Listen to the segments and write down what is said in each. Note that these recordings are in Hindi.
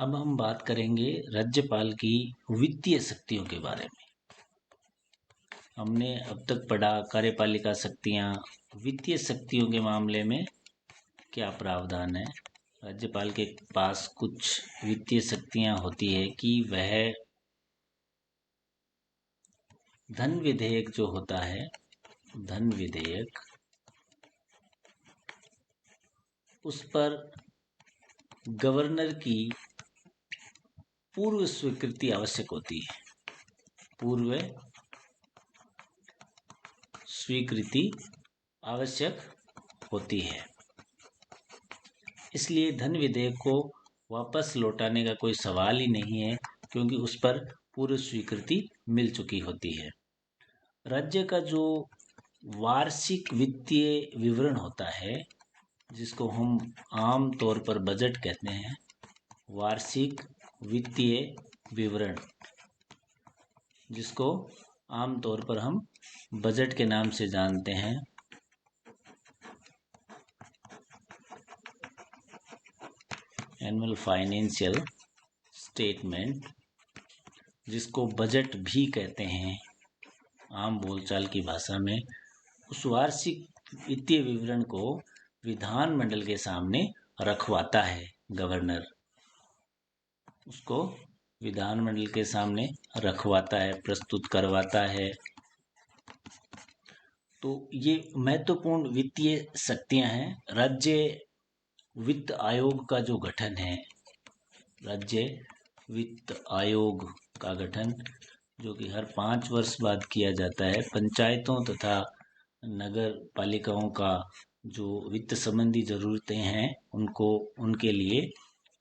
अब हम बात करेंगे राज्यपाल की वित्तीय शक्तियों के बारे में। हमने अब तक पढ़ा कार्यपालिका शक्तियां, वित्तीय शक्तियों के मामले में क्या प्रावधान है। राज्यपाल के पास कुछ वित्तीय शक्तियां होती है कि वह धन विधेयक जो होता है, धन विधेयक, उस पर गवर्नर की पूर्व स्वीकृति आवश्यक होती है। पूर्व स्वीकृति आवश्यक होती है। इसलिए धन विधेयक को वापस लौटाने का कोई सवाल ही नहीं है, क्योंकि उस पर पूर्व स्वीकृति मिल चुकी होती है। राज्य का जो वार्षिक वित्तीय विवरण होता है, जिसको हम आम तौर पर बजट कहते हैं, वार्षिक वित्तीय विवरण, जिसको आम तौर पर हम बजट के नाम से जानते हैं, एनुअल फाइनेंशियल स्टेटमेंट, जिसको बजट भी कहते हैं आम बोलचाल की भाषा में, उस वार्षिक वित्तीय विवरण को विधानमंडल के सामने रखवाता है गवर्नर। उसको विधानमंडल के सामने रखवाता है, प्रस्तुत करवाता है। तो ये महत्वपूर्ण वित्तीय शक्तियां हैं। राज्य वित्त आयोग का जो गठन है, राज्य वित्त आयोग का गठन, जो कि हर 5 वर्ष बाद किया जाता है। पंचायतों तथा नगर पालिकाओं का जो वित्त संबंधी जरूरतें हैं, उनके लिए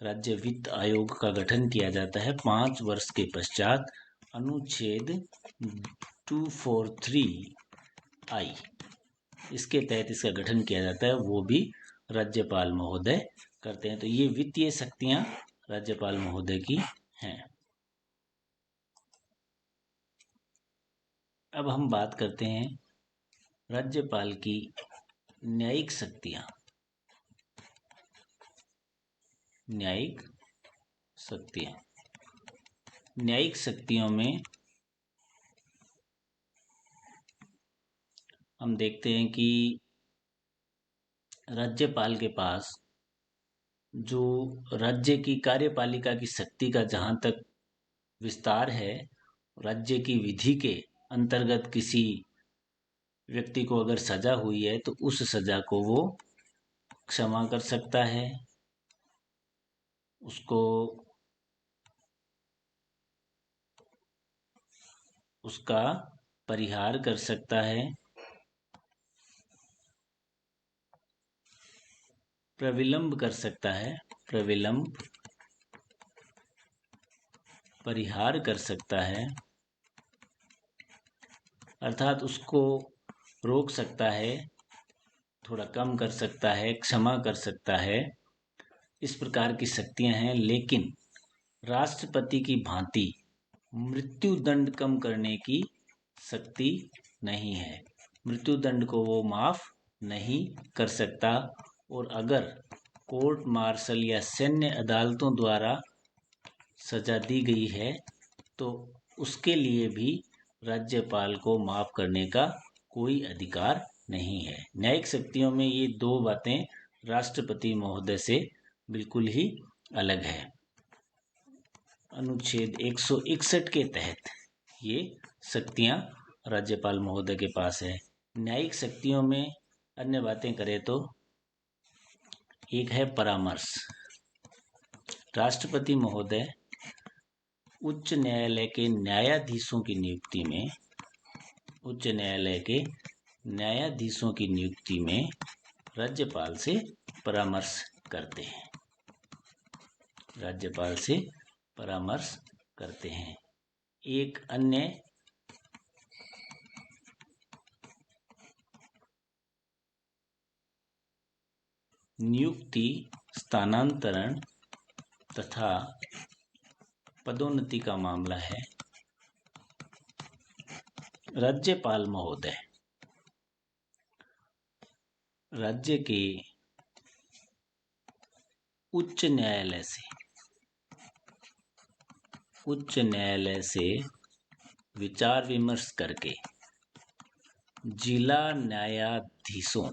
राज्य वित्त आयोग का गठन किया जाता है 5 वर्ष के पश्चात। अनुच्छेद 243I, इसके तहत इसका गठन किया जाता है, वो भी राज्यपाल महोदय करते हैं। तो ये वित्तीय शक्तियां राज्यपाल महोदय की हैं। अब हम बात करते हैं राज्यपाल की न्यायिक शक्तियां। न्यायिक शक्तियां, न्यायिक शक्तियों में हम देखते हैं कि राज्यपाल के पास जो राज्य की कार्यपालिका की शक्ति का जहां तक विस्तार है, राज्य की विधि के अंतर्गत किसी व्यक्ति को अगर सजा हुई है तो उस सजा को वो क्षमा कर सकता है, उसका परिहार कर सकता है, प्रविलंब कर सकता है, प्रविलंब परिहार कर सकता है, अर्थात उसको रोक सकता है, थोड़ा कम कर सकता है, क्षमा कर सकता है। इस प्रकार की शक्तियां हैं। लेकिन राष्ट्रपति की भांति मृत्यु दंड कम करने की शक्ति नहीं है। मृत्यु दंड को वो माफ नहीं कर सकता। और अगर कोर्ट मार्शल या सैन्य अदालतों द्वारा सजा दी गई है तो उसके लिए भी राज्यपाल को माफ करने का कोई अधिकार नहीं है। न्यायिक शक्तियों में ये दो बातें राष्ट्रपति महोदय से बिल्कुल ही अलग है। अनुच्छेद 161 के तहत ये शक्तियां राज्यपाल महोदय के पास है। न्यायिक शक्तियों में अन्य बातें करें तो एक है परामर्श। राष्ट्रपति महोदय उच्च न्यायालय के न्यायाधीशों की नियुक्ति में, उच्च न्यायालय के न्यायाधीशों की नियुक्ति में राज्यपाल से परामर्श करते हैं। राज्यपाल से परामर्श करते हैं। एक अन्य नियुक्ति, स्थानांतरण तथा पदोन्नति का मामला है। राज्यपाल महोदय राज्य के उच्च न्यायालय से उच्च न्यायालय से विचार विमर्श करके जिला न्यायाधीशों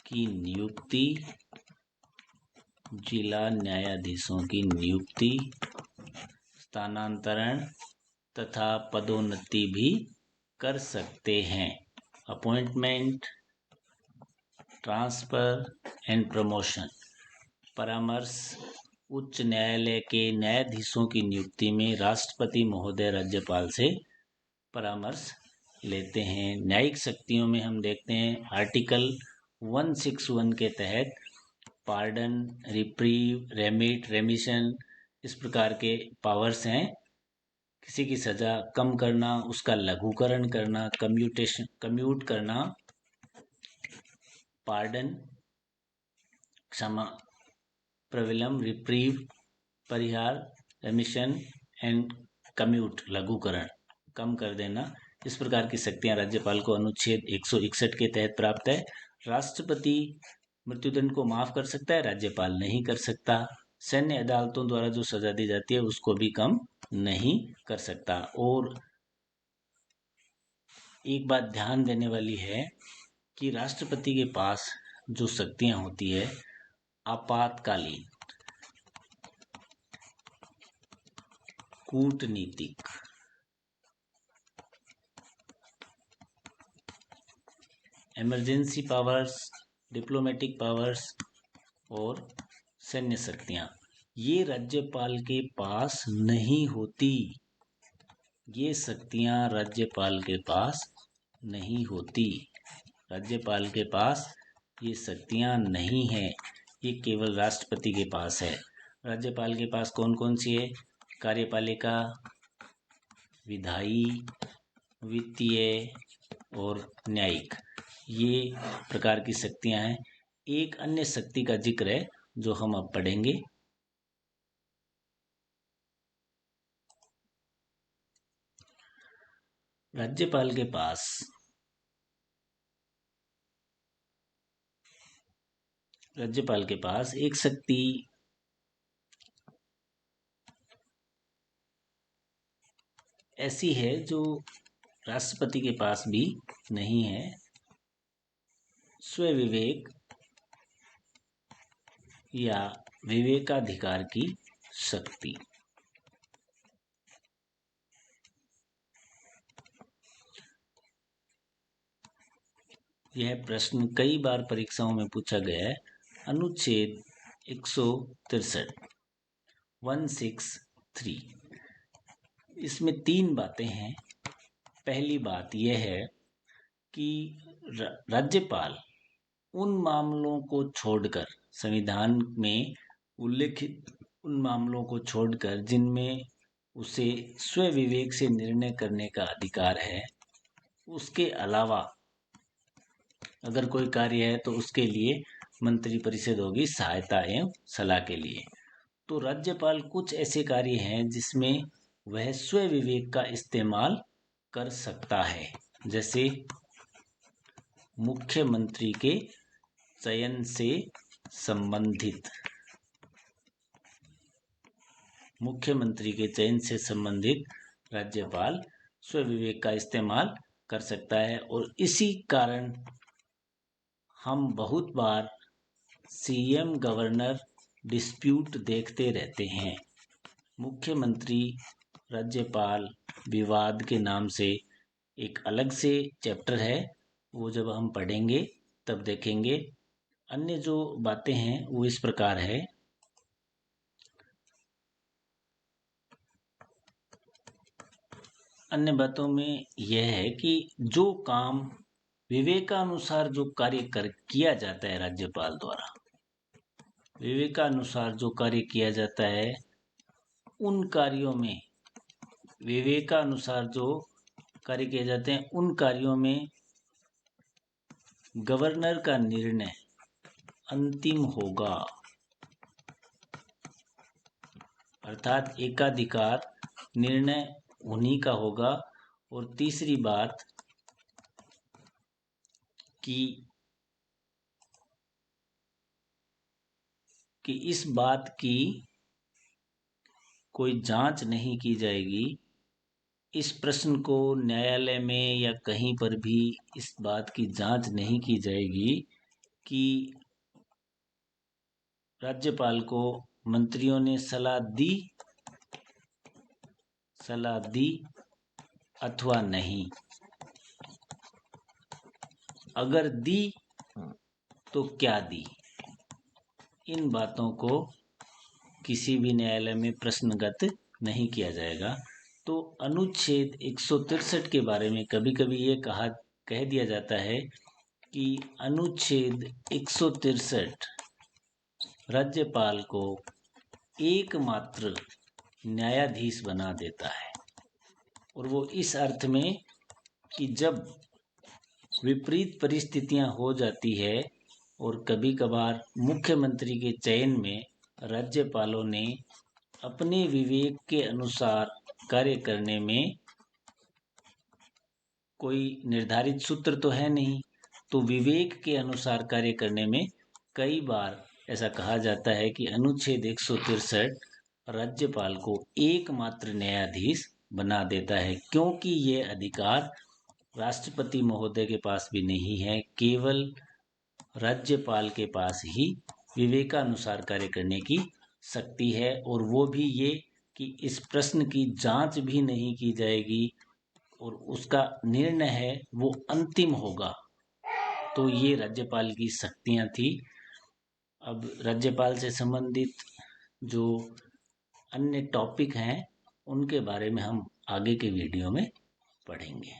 की नियुक्ति स्थानांतरण तथा पदोन्नति भी कर सकते हैं। Appointment, transfer and promotion. परामर्श। उच्च न्यायालय के न्यायाधीशों की नियुक्ति में राष्ट्रपति महोदय राज्यपाल से परामर्श लेते हैं। न्यायिक शक्तियों में हम देखते हैं आर्टिकल 161 के तहत पार्डन, रिप्रीव, रेमिट, रेमिशन, इस प्रकार के पावर्स हैं। किसी की सजा कम करना, उसका लघुकरण करना, कम्यूट करना, पार्डन क्षमा, प्रविलम, रिप्रीव परिहार, रेमिशन एंड कम्यूट लघुकरण कम कर देना, इस प्रकार की शक्तियां राज्यपाल को अनुच्छेद 161 के तहत प्राप्त है। राष्ट्रपति मृत्युदंड को माफ कर सकता है, राज्यपाल नहीं कर सकता। सैन्य अदालतों द्वारा जो सजा दी जाती है उसको भी कम नहीं कर सकता। और एक बात ध्यान देने वाली है कि राष्ट्रपति के पास जो शक्तियां होती है आपातकालीन, कूटनीतिक, इमरजेंसी पावर्स, डिप्लोमेटिक पावर्स और सैन्य शक्तियां, ये राज्यपाल के पास नहीं होती। ये शक्तियां राज्यपाल के पास नहीं होती। राज्यपाल के पास ये शक्तियां नहीं हैं, ये केवल राष्ट्रपति के पास है। राज्यपाल के पास कौन कौन सी है? कार्यपालिका, विधायी, वित्तीय और न्यायिक, ये प्रकार की शक्तियां हैं। एक अन्य शक्ति का जिक्र है जो हम अब पढ़ेंगे। राज्यपाल के पास एक शक्ति ऐसी है जो राष्ट्रपति के पास भी नहीं है, स्वविवेक या विवेकाधिकार की शक्ति। यह प्रश्न कई बार परीक्षाओं में पूछा गया है। अनुच्छेद 163 163, इसमें 3 बातें हैं। पहली बात यह है कि राज्यपाल उन मामलों को छोड़कर, संविधान में उल्लिखित उन मामलों को छोड़कर जिनमें उसे स्वविवेक से निर्णय करने का अधिकार है, उसके अलावा अगर कोई कार्य है तो उसके लिए मंत्रिपरिषद होगी सहायता एवं सलाह के लिए। तो राज्यपाल कुछ ऐसे कार्य हैं जिसमें वह स्वविवेक का इस्तेमाल कर सकता है, जैसे मुख्यमंत्री के चयन से संबंधित राज्यपाल स्वविवेक का इस्तेमाल कर सकता है। और इसी कारण हम बहुत बार सीएम गवर्नर डिस्प्यूट देखते रहते हैं। मुख्यमंत्री राज्यपाल विवाद के नाम से एक अलग से चैप्टर है, वो जब हम पढ़ेंगे तब देखेंगे। अन्य जो बातें हैं वो इस प्रकार है। अन्य बातों में यह है कि जो काम विवेकानुसार जो कार्य किया जाता है राज्यपाल द्वारा, विवेकानुसार जो कार्य किया जाता है, उन कार्यों में विवेकानुसार जो कार्य किए जाते हैं उन कार्यों में गवर्नर का निर्णय अंतिम होगा, अर्थात एकाधिकार निर्णय उन्हीं का होगा। और तीसरी बात कि कि इस बात की कोई जांच नहीं की जाएगी, इस प्रश्न को न्यायालय में या कहीं पर भी इस बात की जांच नहीं की जाएगी कि राज्यपाल को मंत्रियों ने सलाह दी अथवा नहीं। अगर दी तो क्या दी, इन बातों को किसी भी न्यायालय में प्रश्नगत नहीं किया जाएगा। तो अनुच्छेद 163 के बारे में कभी कभी ये कह दिया जाता है कि अनुच्छेद 163 राज्यपाल को एकमात्र न्यायाधीश बना देता है, और वो इस अर्थ में कि जब विपरीत परिस्थितियां हो जाती है और कभी कभार मुख्यमंत्री के चयन में राज्यपालों ने अपने विवेक के अनुसार कार्य करने में कोई निर्धारित सूत्र तो है नहीं, तो विवेक के अनुसार कार्य करने में कई बार ऐसा कहा जाता है कि अनुच्छेद 163 राज्यपाल को एकमात्र न्यायाधीश बना देता है, क्योंकि ये अधिकार राष्ट्रपति महोदय के पास भी नहीं है, केवल राज्यपाल के पास ही विवेकानुसार कार्य करने की शक्ति है। और वो भी ये कि इस प्रश्न की जांच भी नहीं की जाएगी और उसका निर्णय है वो अंतिम होगा। तो ये राज्यपाल की शक्तियां थी। अब राज्यपाल से संबंधित जो अन्य टॉपिक हैं उनके बारे में हम आगे के वीडियो में पढ़ेंगे।